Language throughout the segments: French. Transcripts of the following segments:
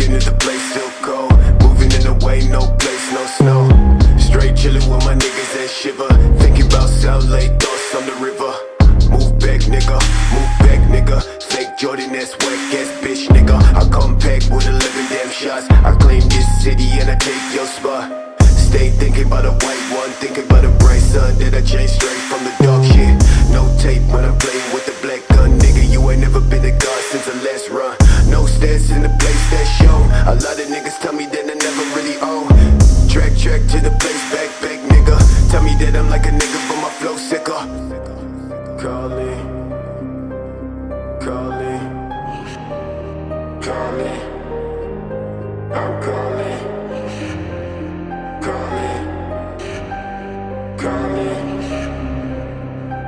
into the place still cold. Moving in the way, no place, no snow. Straight chillin' with my niggas and shiver. Thinking about South Lake, thoughts on the river. Move back, nigga, move back, nigga. Fake Jordan, that's whack ass bitch, nigga. I come back with 11 damn shots. I claim this city and I take your spot. Stay thinking about a white one, thinking about a bright sun. That I changed straight from the dark shit. No tape when I'm playing with the black gun, nigga. You ain't never been a god since the last run. No stats in the place that show. A lot of niggas tell me that I never really own. Track to the place, back, nigga. Tell me that I'm like a nigga, but my flow sicker. Calling, calling, calling. I'm calling, calling, calling,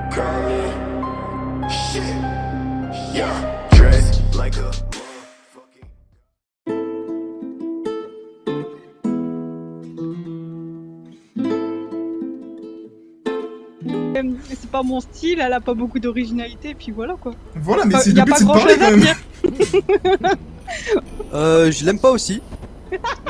calling. Shit, yeah. Dressed like a motherfucking. C'est pas mon style, elle a pas beaucoup d'originalité, et puis voilà quoi. Voilà, mais c'est Y le a but, pas c'est de grand parler chose quand à même. dire. Je l'aime pas aussi.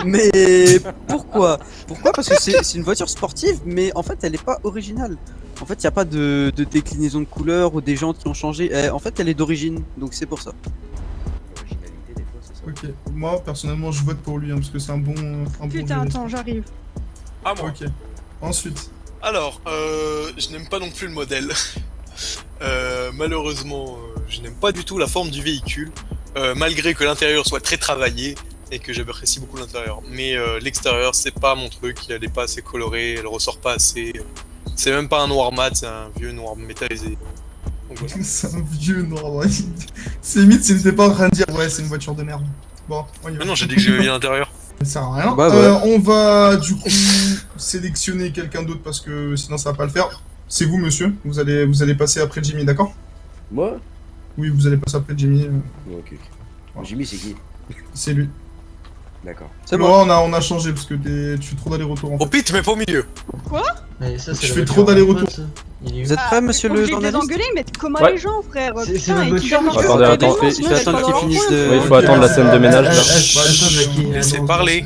Mais pourquoi? Pourquoi? Parce que c'est une voiture sportive, mais en fait elle est pas originale. En fait, il n'y a pas de déclinaison de couleurs ou des jantes qui ont changé. En fait, elle est d'origine, donc c'est pour ça. L'originalité, des fois, c'est ça. Ok, moi personnellement je vote pour lui hein, parce que c'est un bon. Putain, bon attends, j'arrive. Ah moi. Ok. Ensuite. Alors, je n'aime pas non plus le modèle. Malheureusement, je n'aime pas du tout la forme du véhicule, malgré que l'intérieur soit très travaillé et que j'apprécie beaucoup l'intérieur. Mais l'extérieur, c'est pas mon truc, elle est pas assez colorée, elle ressort pas assez. C'est même pas un noir mat, c'est un vieux noir métallisé. Donc voilà. C'est un vieux noir. Ouais. C'est limite, c'était pas en train de dire ouais, c'est une voiture de merde. Bon, on y va. Mais non, j'ai dit que j'aimais bien l'intérieur. Ça sert à rien. Bah, ouais. On va du coup sélectionner quelqu'un d'autre parce que sinon ça va pas le faire. C'est vous, monsieur. Vous allez passer après Jimmy, d'accord? Moi? Oui, vous allez passer après Jimmy. Ok. Jimmy, c'est qui? C'est lui. D'accord. C'est Bon, bon. on a changé parce que tu fais trop d'aller-retour en Au fait. pit, mais pas au milieu. Mais ça, c'est Je la fais voiture trop de d'aller-retour. mon pote, ça. Il est où Vous êtes prêt, monsieur le Obligé de les journaliste? engueuler, mais comment Ouais. les gens, frère? C'est Putain, notre et voiture, qui monsieur. Attendez, attends, je vais attendre qu'il finisse de... Oui, il faut attendre la scène de ménage là. Attends, Jackie. Laissez parler.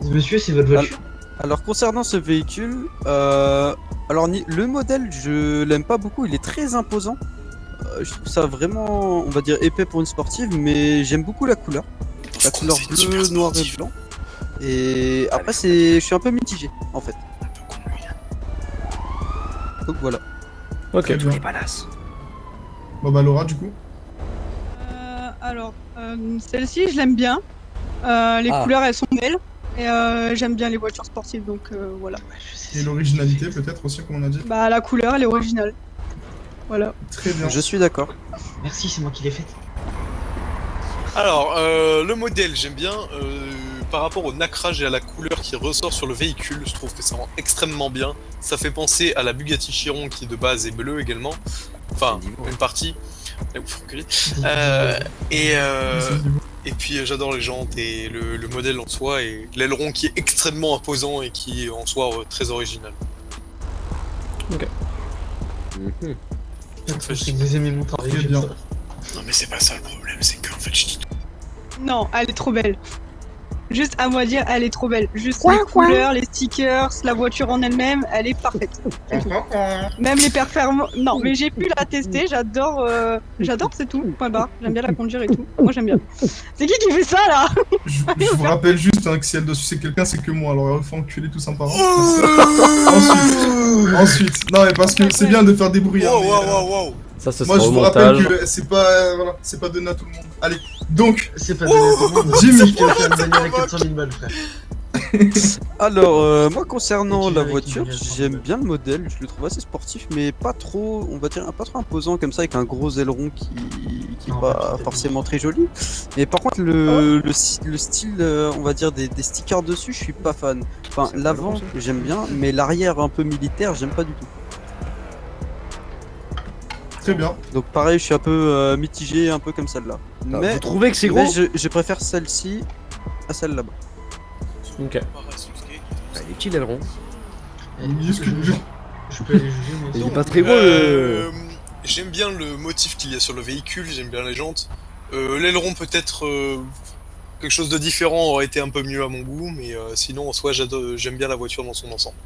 Monsieur, c'est votre voiture? Alors concernant ce véhicule, le modèle je l'aime pas beaucoup, il est très imposant. Je trouve ça vraiment, on va dire épais pour une sportive, mais j'aime beaucoup la couleur bleu, noir et blanc. Et après je suis un peu mitigé en fait. Donc voilà. Ok. Très bien. Bon bah Laura du coup. Alors, celle-ci, je l'aime bien. Les couleurs, elles sont belles. Et j'aime bien les voitures sportives, donc voilà. Et l'originalité peut-être aussi comme on a dit. Bah, la couleur, elle est originale. Voilà. Très bien. Je suis d'accord. Merci, c'est moi qui l'ai faite. Alors, le modèle, j'aime bien. Par rapport au nacrage et à la couleur qui ressort sur le véhicule, je trouve que ça rend extrêmement bien. Ça fait penser à la Bugatti Chiron qui de base est bleue également. Enfin, une partie. Et puis j'adore les jantes et le modèle en soi et l'aileron qui est extrêmement imposant et qui est en soi très original. Ok. C'est que vous aimez mon travail. Très bien. Non mais c'est pas ça le problème, c'est qu'en fait je dis tout. Non, elle est trop belle. Juste à moi dire, elle est trop belle. Juste les couleurs, les stickers, la voiture en elle-même, elle est parfaite. Même les performances. Non, mais j'ai pu la tester, j'adore, c'est tout. Point barre. J'aime bien la conduire et tout. Moi j'aime bien. C'est qui fait ça là? Je vous rappelle juste hein, que si elle doit sucer quelqu'un, c'est que moi. Alors il faut enculer tous un par un. Ensuite. Non mais parce que c'est bien de faire des bruits. Hein, mais, Wow. Ça, ce moi sera je au vous rappelle montage. que c'est pas voilà, c'est pas donné à tout le monde. Allez, donc C'est pas donné à tout le monde. Jimmy. Qui a fait une bagnole à 400 000 balles, frère. Alors, moi concernant Et tu la vas voiture, avec une j'aime bien le modèle, je le trouve assez sportif, mais pas trop, on va dire, pas trop imposant comme ça, avec un gros aileron qui est Non, pas pas forcément très joli. Et par contre, le style, on va dire, des stickers dessus, je suis pas fan. Enfin, l'avant, j'aime bien, mais l'arrière un peu militaire, j'aime pas du tout. Très bien. Donc pareil, je suis un peu mitigé, un peu comme celle-là. Mais Vous trouvez que c'est gros? je préfère celle-ci à celle là-bas. Ok. Il est petit l'aileron. Je peux aller juger moi Il aussi. est pas très gros le... J'aime bien le motif qu'il y a sur le véhicule, j'aime bien les jantes. L'aileron peut-être Quelque chose de différent aurait été un peu mieux à mon goût, mais sinon en soi j'aime bien la voiture dans son ensemble.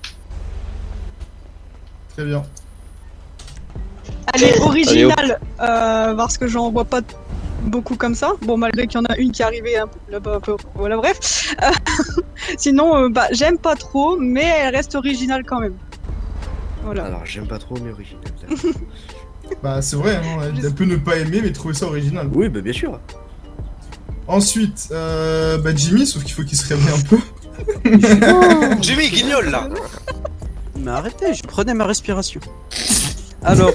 Très bien. Elle est originale, parce que j'en vois pas beaucoup comme ça. Bon, malgré qu'il y en a une qui est arrivée un peu là-bas, un peu. Voilà, bref. Sinon, bah, j'aime pas trop, mais elle reste originale quand même. Voilà. Alors, j'aime pas trop, mais original. Bah, c'est vrai, hein, elle peut ne pas aimer, mais trouver ça original. Oui, bah bien sûr. Ensuite, bah, Jimmy, sauf qu'il faut qu'il se réveille un peu. Jimmy, guignol là. Mais arrêtez, je prenais ma respiration. Alors,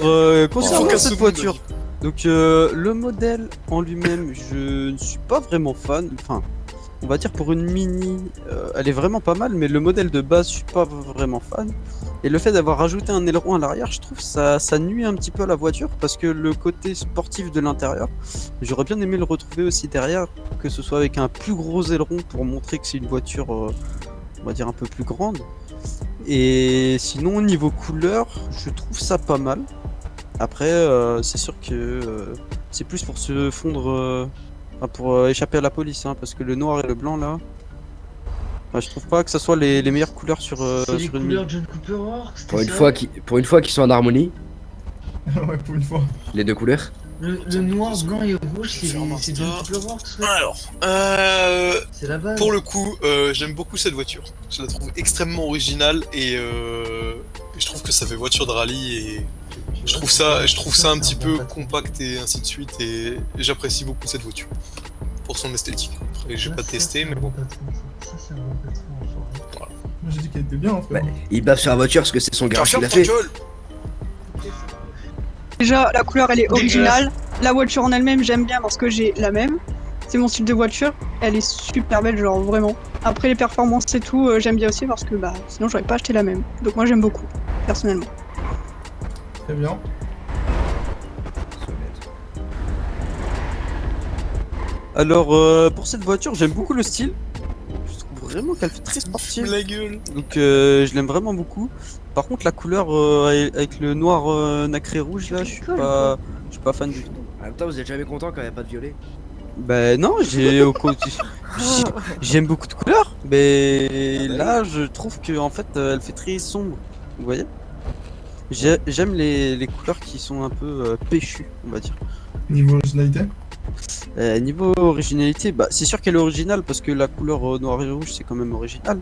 concernant qu'à cette ce voiture, donc le modèle en lui-même, je ne suis pas vraiment fan. Enfin, on va dire pour une mini, elle est vraiment pas mal, mais le modèle de base, je suis pas vraiment fan. Et le fait d'avoir rajouté un aileron à l'arrière, je trouve ça nuit un petit peu à la voiture, parce que le côté sportif de l'intérieur, j'aurais bien aimé le retrouver aussi derrière, que ce soit avec un plus gros aileron pour montrer que c'est une voiture, on va dire un peu plus grande. Et sinon, niveau couleur, je trouve ça pas mal. Après, c'est sûr que c'est plus pour se fondre, enfin, pour échapper à la police, hein, parce que le noir et le blanc là, enfin, je trouve pas que ça soit les meilleures couleurs sur C'est les sur une couleurs mini. John Cooper Works. Pour une fois qu'ils sont en harmonie, Ouais, pour une fois. les deux couleurs. Le noir, blanc et rouge, c'est John Cooper Works. Ouais. Alors, C'est la base. pour le coup, j'aime beaucoup cette voiture. Je la trouve extrêmement originale et je trouve que ça fait voiture de rallye et je trouve ça un petit peu compact et ainsi de suite et j'apprécie beaucoup cette voiture pour son esthétique. Après, j'ai pas testé, mais bon. Ça, c'est un bon patron, enfoiré. Moi, j'ai dit qu'elle était bien, en fait. Bah, il bave sur la voiture parce que c'est son garage qui l'a fait. Déjà, la couleur elle est originale. La voiture en elle-même, j'aime bien parce que j'ai la même. C'est mon style de voiture. Elle est super belle, genre vraiment. Après les performances et tout, j'aime bien aussi parce que bah sinon j'aurais pas acheté la même. Donc moi j'aime beaucoup, personnellement. Très bien. Alors, pour cette voiture, j'aime beaucoup le style. Je trouve vraiment qu'elle fait très sportive. La gueule. Donc je l'aime vraiment beaucoup. Par contre la couleur avec le noir nacré rouge là, je suis pas fan du tout. En même temps, vous êtes jamais content quand il n'y a pas de violet. Ben non, j'aime beaucoup de couleurs, mais là je trouve que en fait elle fait très sombre. Vous voyez? J'aime les couleurs qui sont un peu péchues, on va dire. Niveau originalité? Niveau originalité, bah c'est sûr qu'elle est originale parce que la couleur noir et rouge c'est quand même original.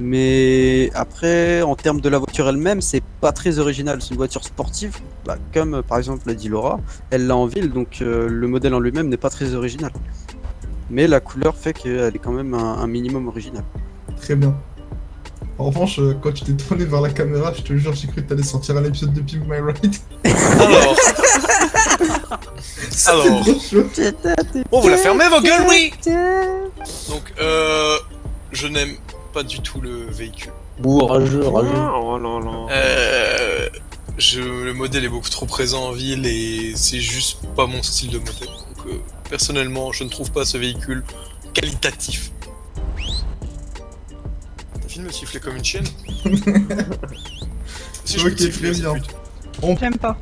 Mais après, en termes de la voiture elle-même, c'est pas très original. C'est une voiture sportive, bah, comme par exemple l'a dit Laura, elle l'a en ville, donc le modèle en lui-même n'est pas très original. Mais la couleur fait qu'elle est quand même un minimum original. Très bien. En revanche, quand tu t'es tourné vers la caméra, je te jure, j'ai cru que t'allais sortir un épisode de Pimp My Ride. Alors, alors, Trop chaud. bon, vous la fermez vos gueules, oui. Donc, je n'aime pas du tout le véhicule. Ouh, rageux. Oh là là. Le modèle est beaucoup trop présent en ville et c'est juste pas mon style de modèle. Donc, personnellement, je ne trouve pas ce véhicule qualitatif. T'as fini de me siffler comme une chienne? Si je peux Ok, te siffler, très bien. pute. J'aime pas.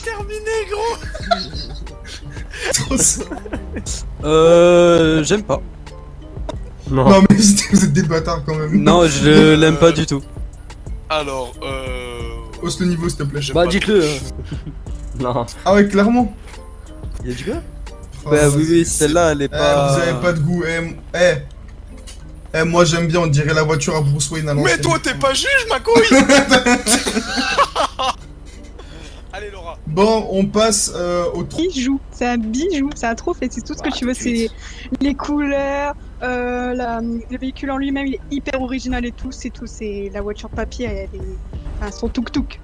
Terminé, gros. Trop ça. J'aime pas. Non. Non, mais vous êtes des bâtards quand même. Non, je l'aime pas du tout. Alors, Hausse le niveau, s'il te plaît. j'aime Bah, pas dites-le. trop. Non. Ah ouais, clairement. Y'a du gars? Ah, Bah oui, c'est- celle-là elle est pas. Vous avez pas de goût. Moi j'aime bien, on dirait la voiture à Bruce Wayne à Mais l'ancienne. toi, t'es pas juge, ma couille. Allez, Laura. Bon, on passe au trou. Bijou, c'est un bijou, c'est un trophée, c'est tout ce que Bah, tu veux, tout de c'est suite. les couleurs, le véhicule en lui-même il est hyper original et tout, c'est la voiture papier, elle est, enfin, son tuk-tuk,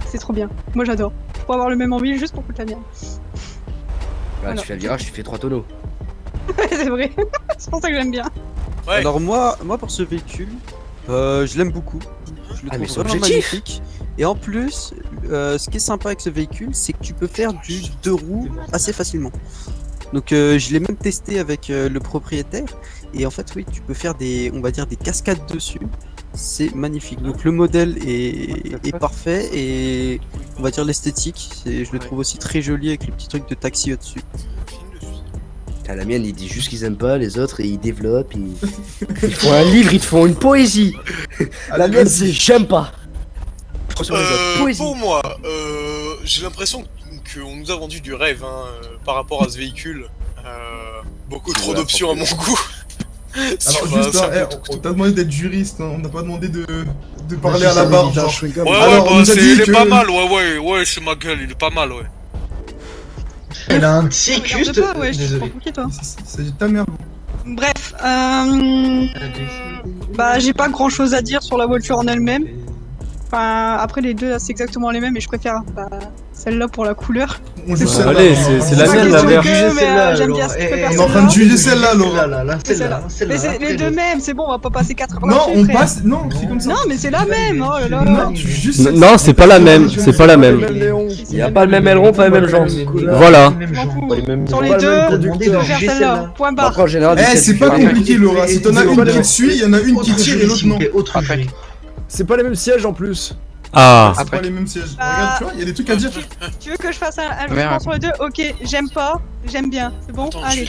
c'est trop bien, moi j'adore, je pourrais avoir le même en ville juste pour foutre la mienne. Bah, Voilà. tu fais le virage, tu fais 3 tonneaux. C'est vrai, c'est pour ça que j'aime bien. Ouais. Alors moi pour ce véhicule, je l'aime beaucoup. Je le Ah, mais trouve c'est vraiment objectif. magnifique. Et en plus, ce qui est sympa avec ce véhicule, c'est que tu peux faire du 2 roues assez facilement. Donc je l'ai même testé avec le propriétaire. Et en fait oui, tu peux faire on va dire des cascades dessus. c'est magnifique. Donc le modèle est parfait et on va dire l'esthétique, je le trouve aussi très joli avec les petits trucs de taxi au-dessus. La mienne, il dit juste qu'ils aiment pas, les autres, ils développent, ils font un livre, ils te font une poésie. La mienne, c'est j'aime pas. Pour moi, j'ai l'impression qu'on nous a vendu du rêve par rapport à ce véhicule. Beaucoup trop d'options à mon goût. Alors juste, on t'a demandé d'être juriste, hein, on n'a pas demandé de parler à la barre. Genre. Il est pas mal, ouais, c'est ma gueule, il est pas mal, ouais. Elle a un petit custe. Désolé. C'est de ta merde. Bref, bah j'ai pas grand chose à dire sur la voiture en elle-même. Enfin, après les deux, c'est exactement les mêmes et je préfère celle-là pour la couleur. Allez, c'est la mienne, la verte. J'aime bien cette On est en train de juger celle-là, Laura. Mais c'est les deux mêmes, c'est bon, on va pas passer 4 heures Non, là-dessus, on frère. passe. Non, c'est comme ça. Non, mais c'est la même, oh là là. Non, c'est pas la même, c'est pas la même. Il y a pas le même aileron, pas les mêmes jambes. Voilà. Sur les deux, tu peux faire celle-là. Point barre. Après, en général, C'est pas compliqué, Laura. Si t'en as une qui te suit, il y en a une qui tire et l'autre non. C'est pas les mêmes sièges en plus. Ah. C'est pas les mêmes sièges. Regarde, tu vois, il y a des trucs à dire. Tu veux que je fasse un jugement sur les deux? Ok, j'aime pas, j'aime bien. C'est bon? Allez.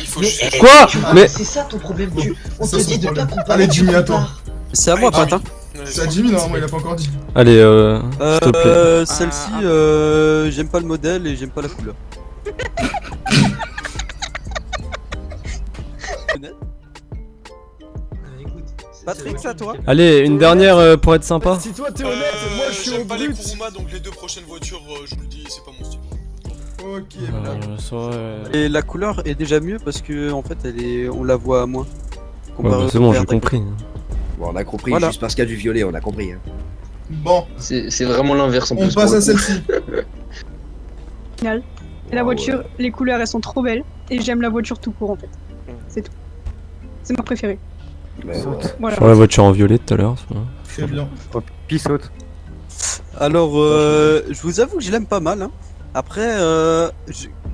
Quoi? Mais C'est ça ton problème. On te Ça, dit c'est de ton pas problème. comparer. Allez, Jimmy, à toi. C'est à moi, Patin. C'est à Jimmy, normalement, il a pas encore dit. allez, s'il te plaît. Celle-ci, j'aime pas le modèle et j'aime pas la couleur. Patrick, c'est à toi. Allez, une dernière pour être sympa. Si toi t'es honnête, moi je suis au J'aime pas les brut. Kuruma, donc les deux prochaines voitures, je vous le dis, c'est pas mon style. Ok, Et la couleur est déjà mieux parce que en fait, on la voit moins. C'est bon, j'ai compris. Bon, on a compris, Voilà. juste parce qu'il y a du violet, on a compris. Hein. Bon, C'est vraiment l'inverse en on plus. passe à celle-ci. Final. Et la voiture, les couleurs, elles sont trop belles. Et j'aime la voiture tout court en fait. C'est tout. C'est ma préférée. Voilà. Sur la voiture en violet tout à l'heure. Très bien. Puis saute. Alors, je vous avoue que je l'aime pas mal. Hein. Après,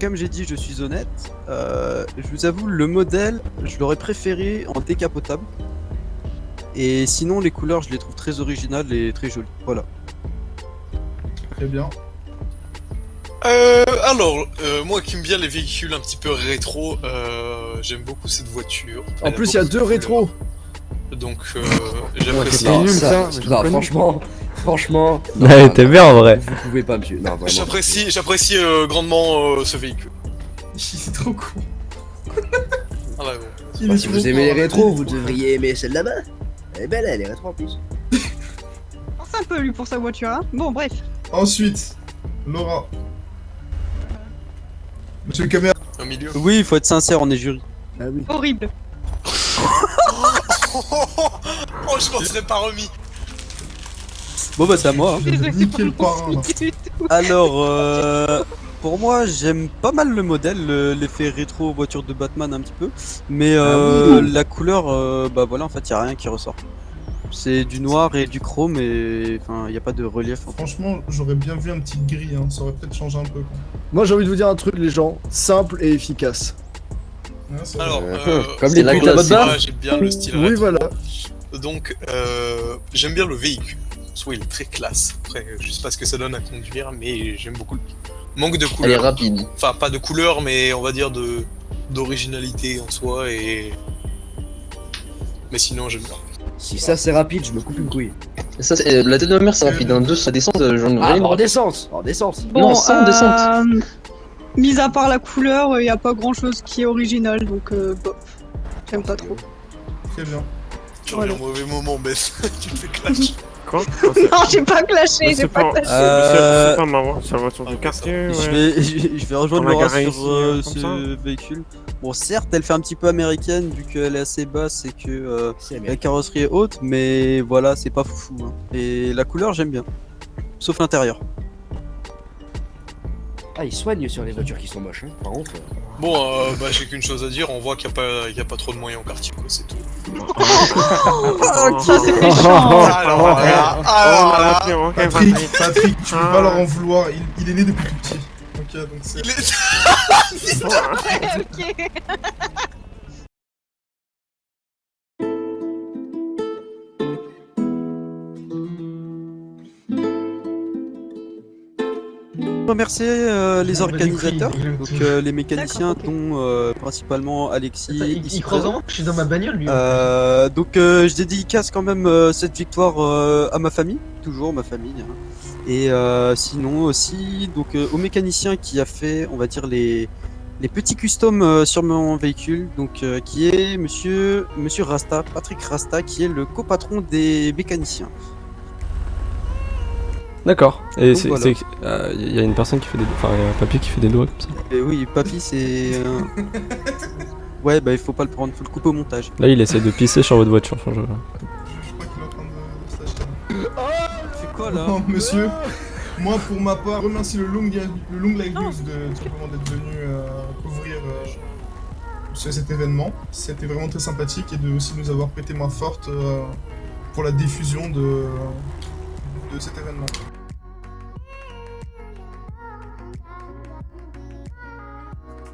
comme j'ai dit, je suis honnête. Je vous avoue, le modèle, je l'aurais préféré en décapotable. Et sinon, les couleurs, je les trouve très originales et très jolies. Voilà. Très bien. Alors, moi qui aime bien les véhicules un petit peu rétro, j'aime beaucoup cette voiture. En plus, il y a deux rétros. Donc, j'apprécie. Non, franchement. Ouais, t'es bien en vrai. Vous pouvez pas, monsieur. Non, vraiment. J'apprécie grandement ce véhicule. C'est trop cool. Ah ouais, bon. Il est Si trop vous aimez les fort. rétros, vous devriez aimer celle là-bas. Elle est belle, elle est rétro en plus. C'est un peu lui pour sa voiture, hein. Bon, bref. Ensuite, Laura. Monsieur le caméra. Au milieu. Oui, il faut être sincère, on est jury. Ah oui. Horrible. Oh, je m'en serais pas remis. Bon bah c'est à moi. Hein. Désolé Niquer le pour parrain, mon là. style du tout. Alors, pour moi, j'aime pas mal le modèle, l'effet rétro voiture de Batman un petit peu, mais la couleur, bah voilà, en fait, y a rien qui ressort. C'est du noir et du chrome et enfin, y a pas de relief. En fait. Franchement, j'aurais bien vu un petit gris, hein. Ça aurait peut-être changé un peu. Quoi. Moi j'ai envie de vous dire un truc, les gens, simple et efficace. Ouais, c'est Alors, Comme c'est les la putes à classe, votre barre. ouais, j'aime bien le style Oui, rétro. voilà. Donc, j'aime bien le véhicule. Soit il est très classe. Après, je sais pas ce que ça donne à conduire, mais j'aime beaucoup le manque de Elle est couleur. rapide. Enfin, pas de couleur, mais on va dire d'originalité en soi et. Mais sinon, j'aime bien. Si ça c'est rapide, je me coupe une couille. Ça, la tête de ma mère, c'est rapide. Un 2, ça descend, j'en ai Ah, rien. en descente. En descente. Bon, sans descente. Mis à part la couleur, y a pas grand chose qui est original, donc bof. J'aime pas trop. Très bien. Tu reviens au mauvais moment, Bess. Tu me fais clash. Quoi? Non, j'ai pas clashé, j'ai pas clashé. C'est pas marrant, c'est la voiture du quartier. Je vais rejoindre On la Laura garer sur ici, comme ce véhicule. Bon, certes, elle fait un petit peu américaine vu qu'elle est assez basse et que la carrosserie est haute, mais voilà, c'est pas foufou. Hein. Et la couleur, j'aime bien. Sauf l'intérieur. Ah, ils soignent sur les voitures qui sont moches, hein. Par contre. Bon, bah, j'ai qu'une chose à dire. On voit qu'il n'y a pas trop de moyens au quartier, quoi. C'est tout. Ça, c'est méchant. Alors là, Patrick, tu peux pas leur en vouloir. Il est né depuis tout petit. Ok, donc c'est. il est. Ok. remercier les organisateurs, donc les mécaniciens, dont principalement Alexis. Il croise en moi, je suis dans ma bagnole lui. Donc je dédicace quand même cette victoire à ma famille, toujours ma famille. Hein. Et sinon aussi donc au mécanicien qui a fait, on va dire, les petits customs sur mon véhicule, donc qui est monsieur Rasta, Patrick Rasta, qui est le copatron des mécaniciens. D'accord. Et Donc, voilà. y a une personne qui fait des... Enfin, y a un papier qui fait des doigts comme ça. Et oui, papy c'est... Ouais, bah il faut pas le prendre, faut le couper au montage. Là, il essaie de pisser sur votre voiture. Enfin, Je crois qu'il est en train de se lâcher. Tu fais quoi là? Non, monsieur, moi pour ma part, je remercie le Long Life News de simplement d'être venu couvrir cet événement. C'était vraiment très sympathique et de aussi nous avoir prêté main forte pour la diffusion de cet événement.